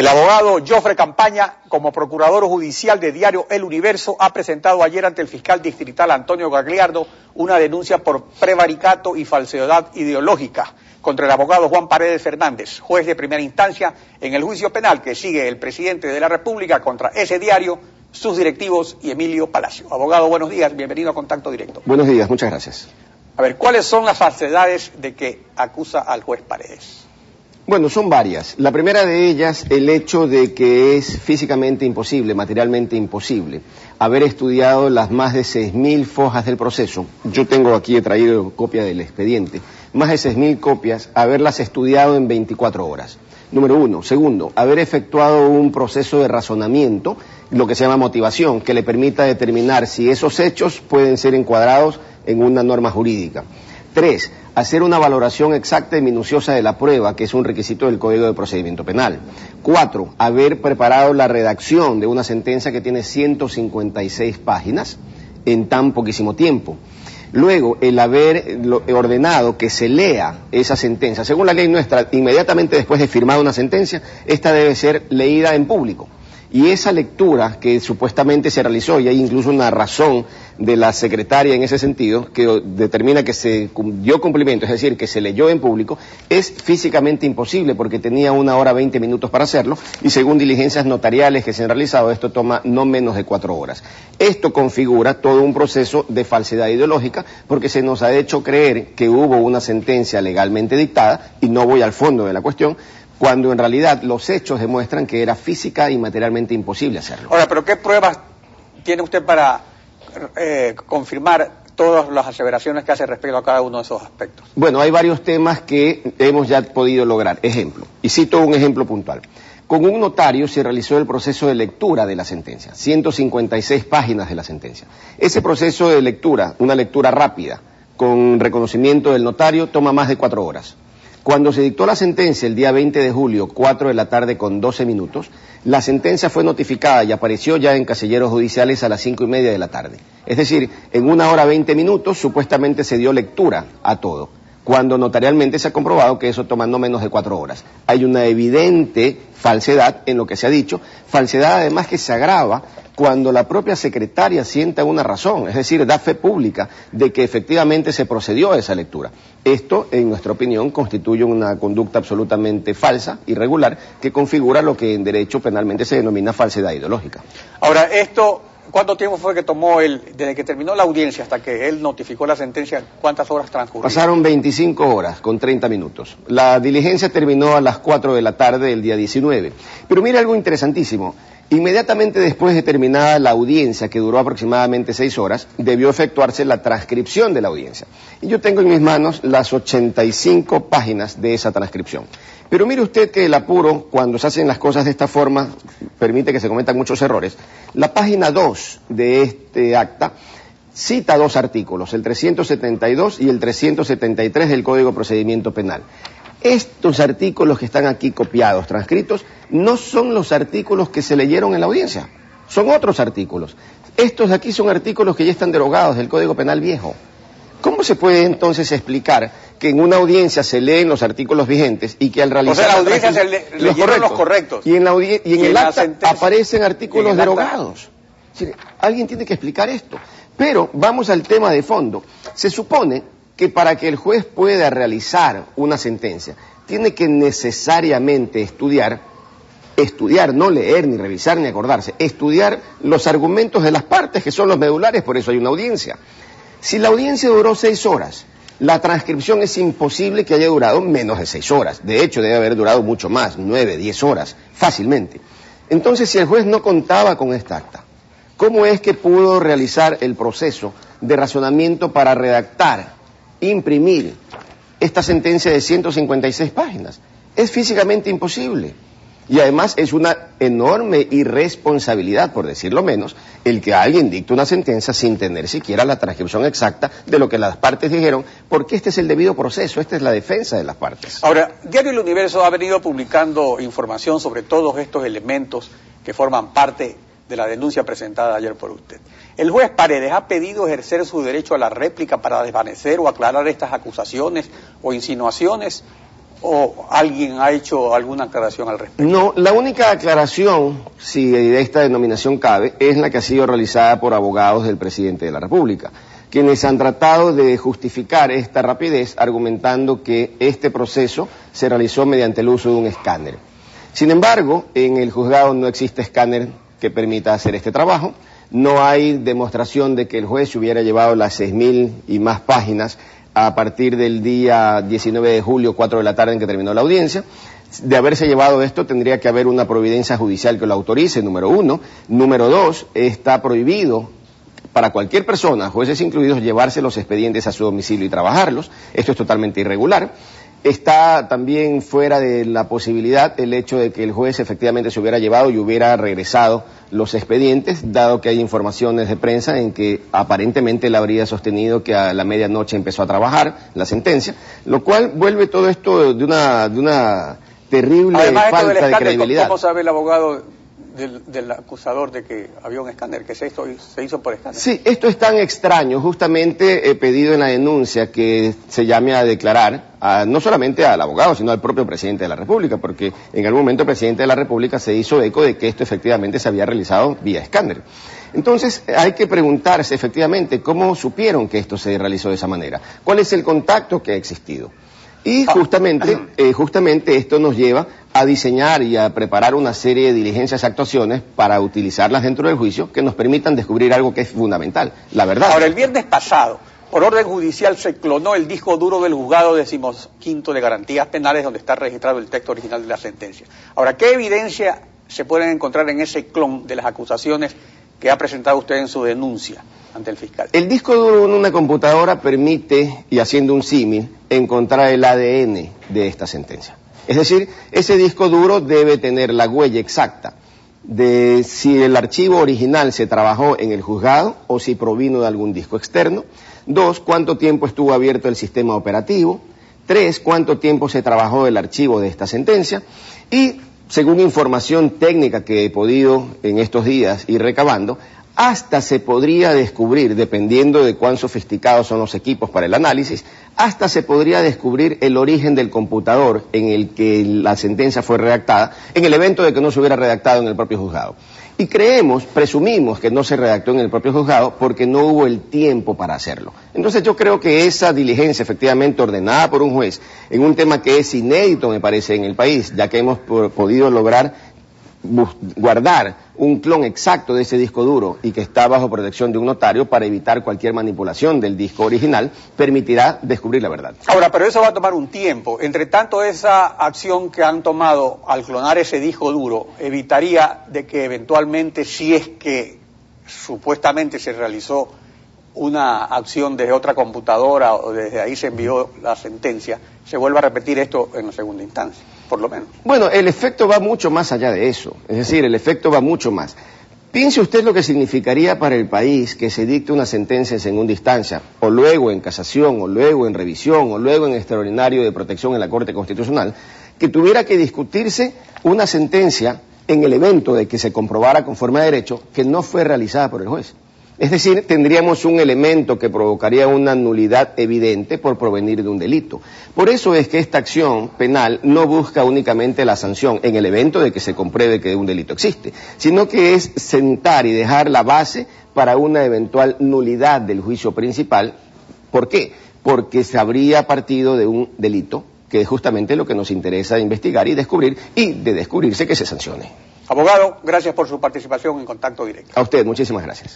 abogado Jofre Campaña, como procurador judicial de diario El Universo, ha presentado ayer ante el fiscal distrital Antonio Gagliardo una denuncia por prevaricato y falsedad ideológica contra el abogado Juan Paredes Fernández, juez de primera instancia en el juicio penal que sigue el presidente de la República contra ese diario, sus directivos y Emilio Palacio. Abogado, buenos días, bienvenido a Contacto Directo. Buenos días, muchas gracias. A ver, ¿cuáles son las falsedades de que acusa al juez Paredes? Bueno, son varias. La primera de ellas, el hecho de que es físicamente imposible, materialmente imposible, haber estudiado las más de 6.000 fojas del proceso. Yo tengo aquí, he traído copia del expediente, más de 6.000 copias, haberlas estudiado en 24 horas. Número uno. Segundo, haber efectuado un proceso de razonamiento, lo que se llama motivación, que le permita determinar si esos hechos pueden ser encuadrados en una norma jurídica. 3. Hacer una valoración exacta y minuciosa de la prueba, que es un requisito del Código de Procedimiento Penal. 4. Haber preparado la redacción de una sentencia que tiene 156 páginas en tan poquísimo tiempo. Luego, el haber ordenado que se lea esa sentencia. Según la ley nuestra, inmediatamente después de firmar una sentencia, esta debe ser leída en público. Y esa lectura que supuestamente se realizó, y hay incluso una razón de la secretaria en ese sentido, que determina que se dio cumplimiento, es decir, que se leyó en público, es físicamente imposible porque tenía 1 hora 20 minutos para hacerlo, y según diligencias notariales que se han realizado, esto toma no menos de 4 horas. Esto configura todo un proceso de falsedad ideológica, porque se nos ha hecho creer que hubo una sentencia legalmente dictada, y no voy al fondo de la cuestión, cuando en realidad los hechos demuestran que era física y materialmente imposible hacerlo. Ahora, ¿pero qué pruebas tiene usted para confirmar todas las aseveraciones que hace respecto a cada uno de esos aspectos? Bueno, hay varios temas que hemos ya podido lograr. Ejemplo, y cito un ejemplo puntual. Con un notario se realizó el proceso de lectura de la sentencia, 156 páginas de la sentencia. Ese proceso de lectura, una lectura rápida, con reconocimiento del notario, toma más de 4 horas. Cuando se dictó la sentencia el día 20 de julio, 4 de la tarde con 12 minutos, la sentencia fue notificada y apareció ya en casilleros judiciales a las 5:30 de la tarde. Es decir, en 1 hora 20 minutos supuestamente se dio lectura a todo, cuando notarialmente se ha comprobado que eso toma no menos de 4 horas. Hay una evidente falsedad en lo que se ha dicho, falsedad además que se agrava cuando la propia secretaria sienta una razón, es decir, da fe pública de que efectivamente se procedió a esa lectura. Esto, en nuestra opinión, constituye una conducta absolutamente falsa, irregular, que configura lo que en derecho penalmente se denomina falsedad ideológica. Ahora, esto, ¿cuánto tiempo fue que tomó él, desde que terminó la audiencia hasta que él notificó la sentencia, cuántas horas transcurrieron? Pasaron 25 horas con 30 minutos. La diligencia terminó a las 4 de la tarde del día 19. Pero mira algo interesantísimo. Inmediatamente después de terminada la audiencia, que duró aproximadamente 6 horas, debió efectuarse la transcripción de la audiencia. Y yo tengo en mis manos las 85 páginas de esa transcripción. Pero mire usted que el apuro, cuando se hacen las cosas de esta forma, permite que se cometan muchos errores. La página 2 de este acta cita 2 artículos, el 372 y el 373 del Código de Procedimiento Penal. Estos artículos que están aquí copiados, transcritos, no son los artículos que se leyeron en la audiencia, son otros artículos. Estos de aquí son artículos que ya están derogados del Código Penal viejo. ¿Cómo se puede entonces explicar que en una audiencia se leen los artículos vigentes y que al realizar... O sea, la audiencia se leyeron los correctos. Y en el acta aparecen artículos derogados? Es decir, alguien tiene que explicar esto. Pero vamos al tema de fondo. Se supone que para que el juez pueda realizar una sentencia, tiene que necesariamente estudiar, no leer, ni revisar, ni acordarse, estudiar los argumentos de las partes, que son los medulares, por eso hay una audiencia. Si la audiencia duró 6 horas, la transcripción es imposible que haya durado menos de 6 horas. De hecho, debe haber durado mucho más, 9, 10 horas, fácilmente. Entonces, si el juez no contaba con esta acta, ¿cómo es que pudo realizar el proceso de razonamiento para redactar, imprimir esta sentencia de 156 páginas? Es físicamente imposible. Y además es una enorme irresponsabilidad, por decirlo menos, el que alguien dicte una sentencia sin tener siquiera la transcripción exacta de lo que las partes dijeron, porque este es el debido proceso, esta es la defensa de las partes. Ahora, Diario El Universo ha venido publicando información sobre todos estos elementos que forman parte de la denuncia presentada ayer por usted. El juez Paredes ha pedido ejercer su derecho a la réplica para desvanecer o aclarar estas acusaciones o insinuaciones. ¿O alguien ha hecho alguna aclaración al respecto? No, la única aclaración, si de esta denominación cabe, es la que ha sido realizada por abogados del presidente de la República, quienes han tratado de justificar esta rapidez argumentando que este proceso se realizó mediante el uso de un escáner. Sin embargo, en el juzgado no existe escáner que permita hacer este trabajo, no hay demostración de que el juez hubiera llevado las 6.000 y más páginas a partir del día 19 de julio, 4 de la tarde en que terminó la audiencia. De haberse llevado esto, tendría que haber una providencia judicial que lo autorice, número uno. Número dos, está prohibido para cualquier persona, jueces incluidos, llevarse los expedientes a su domicilio y trabajarlos. Esto es totalmente irregular. Está también fuera de la posibilidad el hecho de que el juez efectivamente se hubiera llevado y hubiera regresado los expedientes, dado que hay informaciones de prensa en que aparentemente él habría sostenido que a la medianoche empezó a trabajar la sentencia, lo cual vuelve todo esto de una terrible falta de credibilidad. ¿Cómo sabe el abogado del acusador de que había un escáner, que se hizo por escáner? Sí, esto es tan extraño. Justamente he pedido en la denuncia que se llame a declarar no solamente al abogado, sino al propio presidente de la República, porque en algún momento el presidente de la República se hizo eco de que esto efectivamente se había realizado vía escáner. Entonces hay que preguntarse efectivamente cómo supieron que esto se realizó de esa manera, cuál es el contacto que ha existido. Y justamente esto nos lleva a diseñar y a preparar una serie de diligencias y actuaciones para utilizarlas dentro del juicio que nos permitan descubrir algo que es fundamental, la verdad. Ahora, el viernes pasado, por orden judicial, se clonó el disco duro del juzgado 15º de garantías penales, donde está registrado el texto original de la sentencia. Ahora, ¿qué evidencia se pueden encontrar en ese clon de las acusaciones que ha presentado usted en su denuncia ante el fiscal? El disco duro en una computadora permite, y haciendo un símil, encontrar el ADN de esta sentencia. Es decir, ese disco duro debe tener la huella exacta de si el archivo original se trabajó en el juzgado o si provino de algún disco externo. 2, cuánto tiempo estuvo abierto el sistema operativo. 3, cuánto tiempo se trabajó el archivo de esta sentencia. Y, según información técnica que he podido en estos días ir recabando, hasta se podría descubrir, dependiendo de cuán sofisticados son los equipos para el análisis, hasta se podría descubrir el origen del computador en el que la sentencia fue redactada, en el evento de que no se hubiera redactado en el propio juzgado. Y presumimos que no se redactó en el propio juzgado porque no hubo el tiempo para hacerlo. Entonces yo creo que esa diligencia efectivamente ordenada por un juez, en un tema que es inédito me parece en el país, ya que hemos podido lograr guardar un clon exacto de ese disco duro y que está bajo protección de un notario para evitar cualquier manipulación del disco original, permitirá descubrir la verdad. Ahora, pero eso va a tomar un tiempo. Entre tanto, esa acción que han tomado al clonar ese disco duro evitaría de que eventualmente, si es que supuestamente se realizó una acción desde otra computadora o desde ahí se envió la sentencia, se vuelva a repetir esto en la segunda instancia, por lo menos. Bueno, el efecto va mucho más allá de eso, es decir, el efecto va mucho más. Piense usted lo que significaría para el país que se dicte una sentencia en segunda instancia, o luego en casación, o luego en revisión, o luego en extraordinario de protección en la Corte Constitucional, que tuviera que discutirse una sentencia en el evento de que se comprobara conforme a derecho que no fue realizada por el juez. Es decir, tendríamos un elemento que provocaría una nulidad evidente por provenir de un delito. Por eso es que esta acción penal no busca únicamente la sanción en el evento de que se compruebe que un delito existe, sino que es sentar y dejar la base para una eventual nulidad del juicio principal. ¿Por qué? Porque se habría partido de un delito, que es justamente lo que nos interesa investigar y descubrir, y de descubrirse que se sancione. Abogado, gracias por su participación en Contacto Directo. A usted, muchísimas gracias.